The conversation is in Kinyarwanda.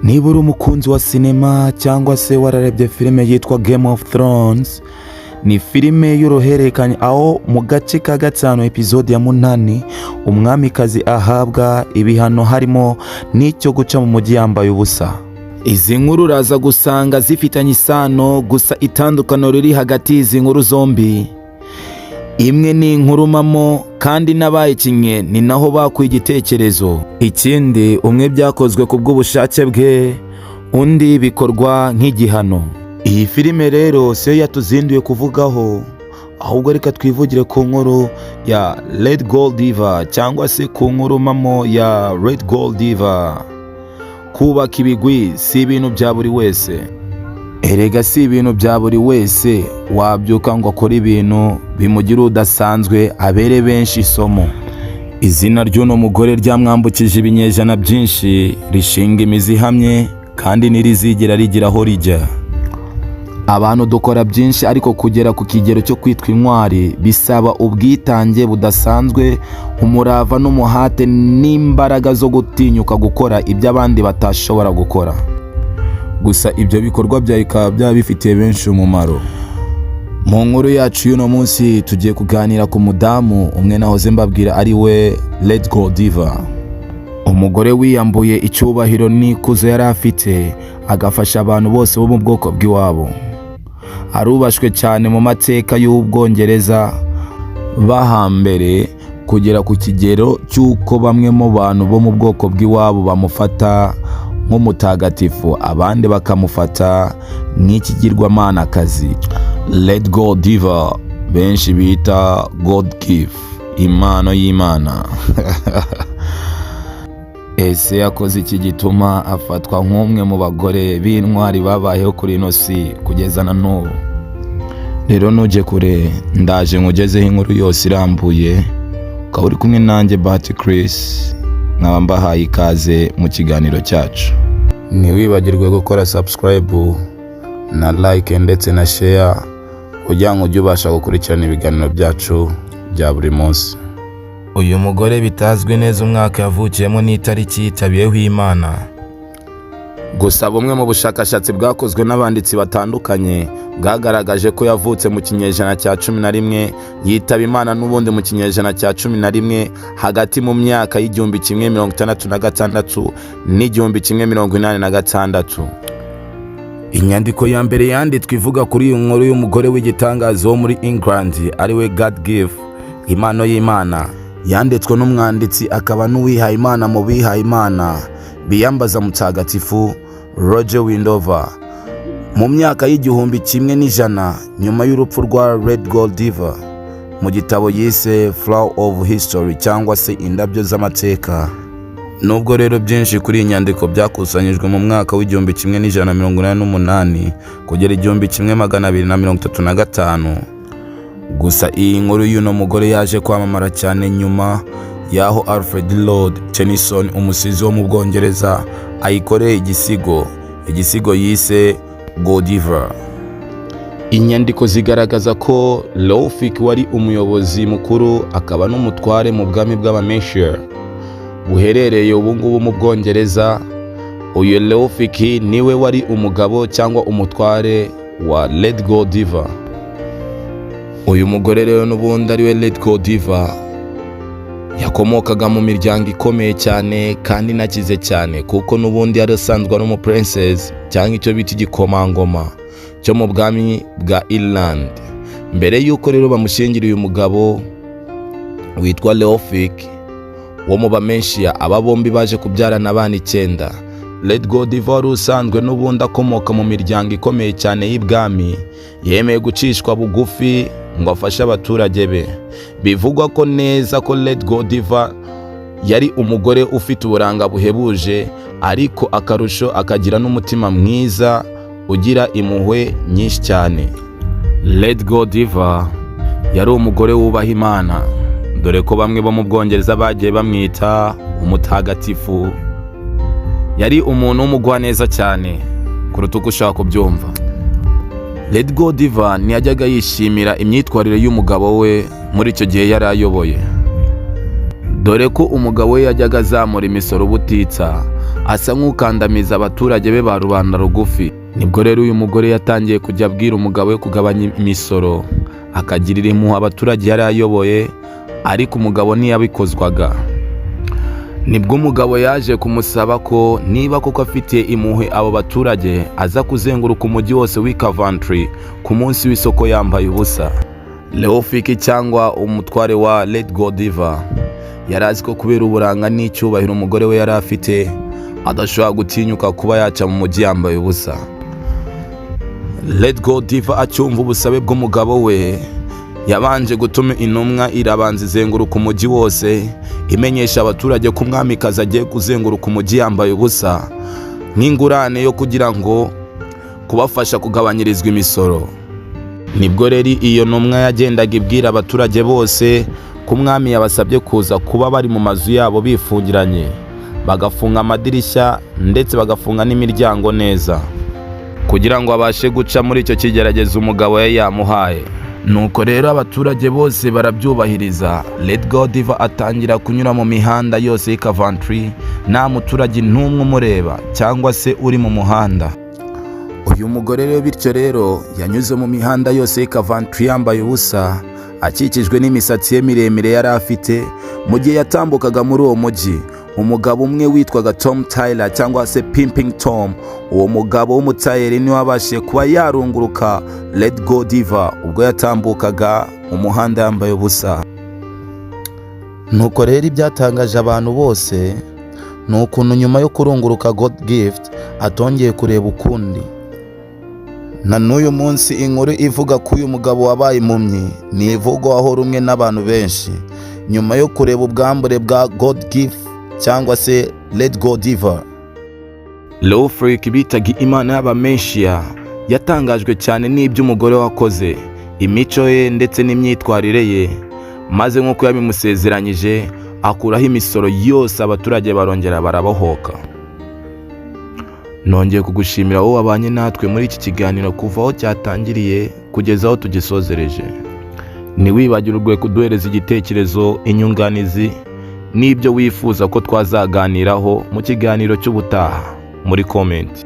Niba uri umukunzi wa sinema cyangwa se wararebye filime yitwa Game of Thrones, ni filime y'uruhererekane aho mu gace ka 5 episode ya 8 umwamikazi ahabwa ibihano harimo n'icyo guca mu mujyi yambaye ubusa. Izi nkuru uraza gusanga zifitanye isano, gusa itandukano riri hagati y'izi nkuru zombi, imwe ni inkuru mamo kandi n'abayikinnye ni naho bakuye igitekerezo, ikindi umwe byakozwe ku bw'ubushake bwe, undi bikorwa nk'igihano. Iyi filime rero siyo yatuzinduye kuvugaho, ahubwo reka twivugire ku nkuru ya Red Godiva cyangwa se ku nkuru mamo ya Red Godiva. Kubaka ibigwi si ibintu bya buri wese. Erega si ibintu bya buri wese wabyuka ngo akore ibintu bimugira udasanzwe abere benshi isomo. Izina ry'uno mugore ryamwambukije ibinyejana byinshi, rishinga imizi ihamye kandi ntirizigera rigira aho rijya. Abantu dukora byinshi, ariko kugera ku kigero cyo kwitwa intwari bisaba ubwitange budasanzwe, umurava n'umuhate n'imbaraga zo gutinyuka gukora ibyo abandi batashobora gukora. Gusa ibyo bikorwa bikaba byaba bifitiye benshi umumaro. Mu nkuru yacu y'uno munsi tugiye kuganira ku mudamu umwe nahoze mbabwira ari we Red Godiva, umugore wiyambuye icyubahiro n'ikuzo yari afite, agafasha abantu bose bo mu bwoko bw'iwabo. Arubashwe cyane mu mateka y'Ubwongereza bahambere, kugera ku kigero cy'uko bamwe mu bantu bo mu bwoko bw'iwabo bamufata nk'umutagatifu, abandi bakamufata nk'ikigirwamanakazi. Red Godiva benshi bita God Gift, impano y'Imana. Ese yakoze iki gituma afatwa nk'umwe mu bagore b'intwari babayeho kuri ino si kugeza na n'ubu? Rero nujye kure, ndaje nkugezeho inkuru yose irambuye, ukaba uri kumwe nanjye Bahati Chris, nkaba mbahaye ikaze mu kiganiro cyacu. Ntiwibagirwe gukora subscribe na like ndetse na share kugira ngo ujye ubasha gukurikirana ibiganiro byacu bya buri munsi. Uyu mugore bitazwi neza umwaka yavukiyemo n'itariki yitabiyeho Imana. Gusa bumwe mu bushakashatsi bwakozwe n'abanditsi batandukanye bwagaragaje ko yavutse mu kinyejana cya 11, yitaba Imana n'ubundi mu kinyejana cya 11 hagati mu myaka y'igihumbi 166 n'igihumbi 186. Inyandiko ya mbere yanditswe ivuga kuri iyi nkuru y'umugore w'igitangaza wo muri England ari we God Gift, impano y'Imana, yanditswe n'umwanditsi akaba n'uwihaye Imana mu bihaye Imana biyambaza mutagatifu Roger Windover mu myaka y'igihumbi 100 nyuma y'urupfu rwa Red Godiva, mu gitabo yise Flower of History cyangwa se indabyo z'amateka. Nubwo rero byinshi kuri iyi nyandiko byakusanyijwe mu mwaka w'igihumbi 1188 kugera igihumbi 1235, gusa iyi nkuru y'uno mugore yaje kwamamara cyane nyuma yaho Alfred Lord Tennyson, umusizi wo mu Bwongereza, ayikoreye igisigo yise Godiva. Inyandiko zigaragaza ko Leofric wari umuyobozi mukuru akaba n'umutware mu bwami bw'Abameshire buherereye ubu ngubu mu Bwongereza. Uyu Leofric niwe wari umugabo cyangwa umutware wa Red Godiva. Uyu mugore rero n'ubundi ari we Red Godiva yakomokaga mu miryango ikomeye cyane kandi nakize cyane, kuko n'ubundi yari asanzwe ari umuprincess cyangwa icyo bita igikomangoma cyo mu bwami bwa Ireland. Mbere y'uko rero bamushyingira uyu mugabo witwa Leofric wo mu Bameshia, aba bombi baje kubyarana abana 9. Red Godiva wari usanzwe n'ubundi akomoka mu miryango ikomeye cyane y'ibwami, yemeye gucishwa bugufi ngo afashe abaturage be. Bivugwa ko neza ko Red Godiva yari umugore ufite uburanga buhebuje, ariko akarusho akagira n'umutima mwiza ugira impuhwe nyinshi cyane. Red Godiva yari umugore wubaha Imana, dore ko bamwe bo mu Bwongereza bagiye bamwita umutagatifu. Yari umuntu w'umugwaneza cyane kuruta uko ushaka kubyumva. Red Godiva ntiyajyaga yishimira imyitwarire y'umugabo we muri icyo gihe yari ayoboye. dore ko umugabo we yajyaga azamura imisoro ubutitsa asa nk'ukandamiza abaturage be ba rubanda rugufi. Nibwo rero uyu mugore yatangiye kujya abwira umugabo we kugabanya imisoro akagirira impuhwe abaturage yari ayoboye, ariko umugabo ntiyabikozwaga. Nibwo umugabo yaje kumusaba ko niba koko afitiye impuhwe abo baturage aza kuzenguruka umujyi wose w'i Coventry ku munsi w'isoko yambaye ubusa. Leofiki cyangwa umutware wa Godiva yari azi ko kubera uburanga n'icyubahiro umugore we yari afite adashobora gutinyuka kuba yaca mu mujyi yambaye ubusa. Godiva acyumva ubusabe bw'umugabo we, yabanje gutuma intumwa irabanza izenguruka umujyi wose imenyesha abaturage ko umwamikazi agiye kuzenguruka umujyi yambaye ubusa nk'ingurane yo kugira ngo kubafasha kugabanyirizwa imisoro. Nibwo rero iyo ntumwa yagendaga ibwira abaturage bose ko umwami yabasabye kuza kuba bari mu mazu yabo bifungiranye, bagafunga amadirishya ndetse bagafunga n'imiryango neza kugira ngo abashe guca muri icyo kigeragezo umugabo yari yamuhaye. Nuko rero abaturage bose barabyubahiriza. Godiva atangira kunyura mu mihanda yose y'i Coventry nta muturage n'umwe umureba cyangwa se uri mu muhanda. Uyu mugore rero bityo rero yanyuze mu mihanda yose y'i Coventry yambaye ubusa, akikijwe n'imisatsi ye miremire yari afite. Mu gihe yatambukaga muri uwo mujyi, umugabo umwe witwaga Tom Tyler cyangwa se Pimping Tom, uwo mugabo w'umutayeri niwe wabashije kuba yarunguruka Godiva ubwo yatambukaga mu muhanda yambaye ubusa. Nuko rero ibyatangaje abantu bose ni ukuntu nyuma yo kurunguruka God Gift atongeye kureba ukundi. Na n'uyu munsi inkuru ivuga ko uyu mugabo wabaye impumyi ni ivugwaho rumwe n'abantu benshi nyuma yo kureba ubwambure bwa God Gift cyangwa se Godiva. Leofiki bitaga imana y'abameshiya yatangajwe cyane n'ibyo umugore wakoze, imico ye ndetse n'imyitwarire ye, maze nk'uko yabimusezeranyije akuraho imisoro yose abaturage barongera barabohoka. Nongeye kugushimira wowe wabanye natwe muri iki kiganiro kuva aho cyatangiriye kugeza aho tugisozereje. Ntiwibagirwe kuduhereza igitekerezo, inyunganizi n'ibyo wifuza ko twazaganiraho mu kiganiro cy'ubutaha muri comment.